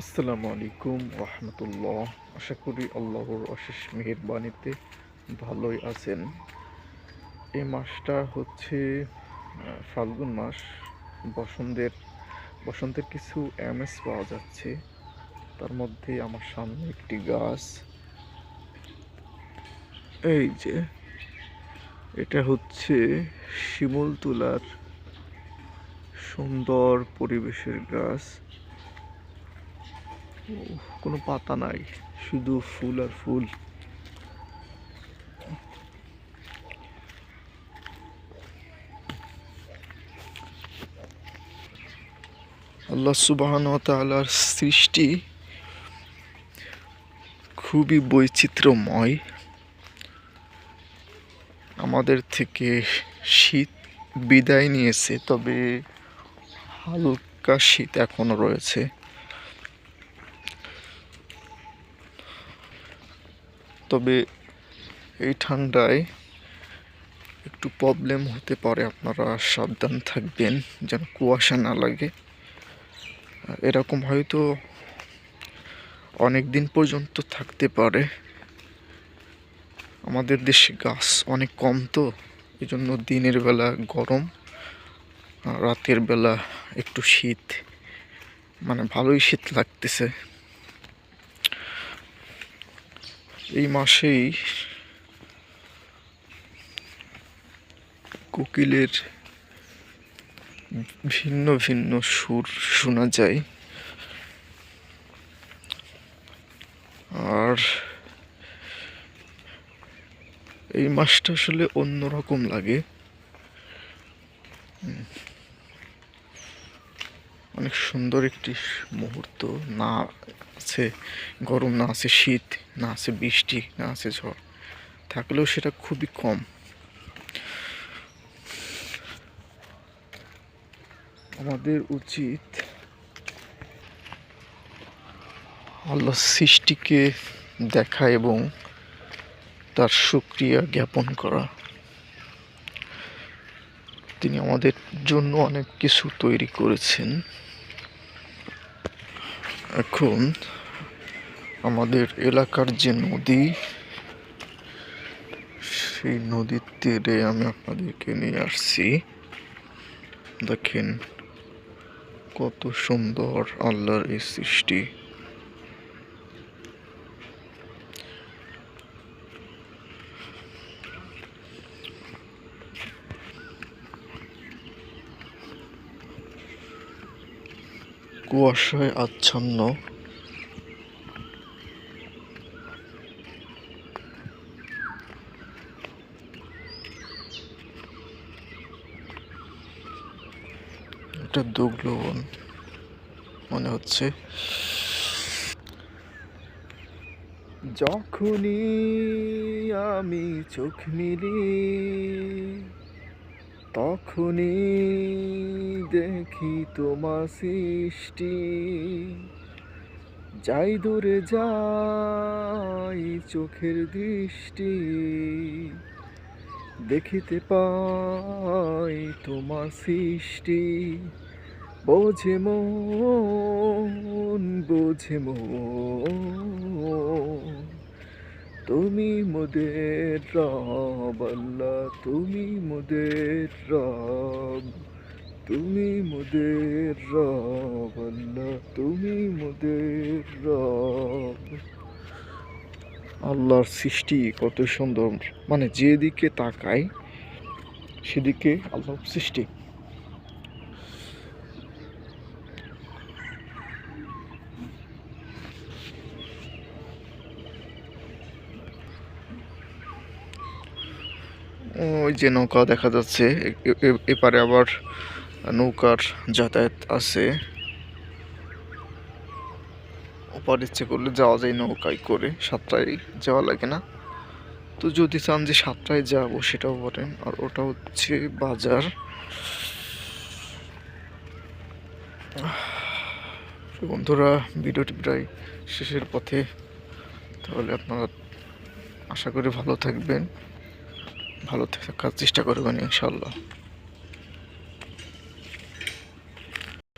আসসালামু আলাইকুম রহমতুল্লাহ। আশা করি আল্লাহর অশেষ মেহেরবানিতে ভালোই আছেন। এই মাসটা হচ্ছে ফাল্গুন মাস। বসন্তের কিছু আমেজ পাওয়া যাচ্ছে। তার মধ্যে আমার সামনে একটি গাছ, এই যে এটা হচ্ছে শিমুল তুলার সুন্দর পরিবেশের গাছ। কোনো পাতা নাই, শুধু ফুল আর ফুল। আল্লাহ সুবহানাহু ওয়া তাআলার সৃষ্টি খুবই বৈচিত্র্যময়। আমাদের থেকে শীত বিদায় নিয়েছে, তবে হালকা শীত এখনো রয়েছে। তবে এই ঠান্ডায় একটু প্রবলেম হতে পারে, আপনারা সাবধান থাকবেন যেন কুয়াশা না লাগে। এরকম হয়তো অনেক দিন পর্যন্ত থাকতে পারে। আমাদের দেশে গাছ অনেক কম, তো এই জন্য দিনের বেলা গরম, রাতের বেলা একটু শীত, মানে ভালোই শীত লাগতেছে। এই মাসেই কোকিলের ভিন্ন ভিন্ন সুর শোনা যায়। আর এই মাসটা আসলে অন্যরকম লাগে। অনেক সুন্দর একটি মুহূর্ত। না আছে গরম, না আছে শীত, না আছে বৃষ্টি, না আছে ঝড়, থাকলেও সেটা খুবই কম। আমাদের উচিত আল্লাহর সৃষ্টিকে দেখা এবং তার শুকরিয়া জ্ঞাপন করা। তিনি আমাদের জন্য অনেক কিছু তৈরি করেছেন। এখন আমাদের এলাকার যে নদী, সেই নদীর তীরে আমি আপনাদেরকে নিয়ে আসছি। দেখেন কত সুন্দর আল্লাহর এই সৃষ্টি। কুয়াশায় আচ্ছন্ন। এটা দুগলো বন মনে হচ্ছে। যখনই আমি চোখ মিলি, তখনই দেখি তোমার সৃষ্টি। যাই দূরে যাই চোখের দৃষ্টি, দেখিতে পাই তোমার সৃষ্টি। বোঝে মন, বোঝে মন, তুমি মোদের রব আল্লাহ, তুমি মোদের রব, তুমি মোদের রব আল্লাহ, তুমি মোদের রব। আল্লাহর সৃষ্টি কত সুন্দর, মানে যেদিকে তাকাই সেদিকে আল্লাহর সৃষ্টি। ওই যে নৌকা দেখা যাচ্ছে, এপারে আবার নৌকার যাতায়াত আছে। ওপার ইচ্ছে করলে যাওয়া যায় নৌকায় করে, সাতটায় যাওয়া লাগে না। তো যদি চান যে সাতটায় যাবো সেটাও বলেন। আর ওটা হচ্ছে বাজার। বন্ধুরা, ভিডিওটি প্রায় শেষের পথে। তাহলে আপনারা আশা করি ভালো থাকবেন, ভালো থাকার চেষ্টা করবেন ইনশাল্লাহ।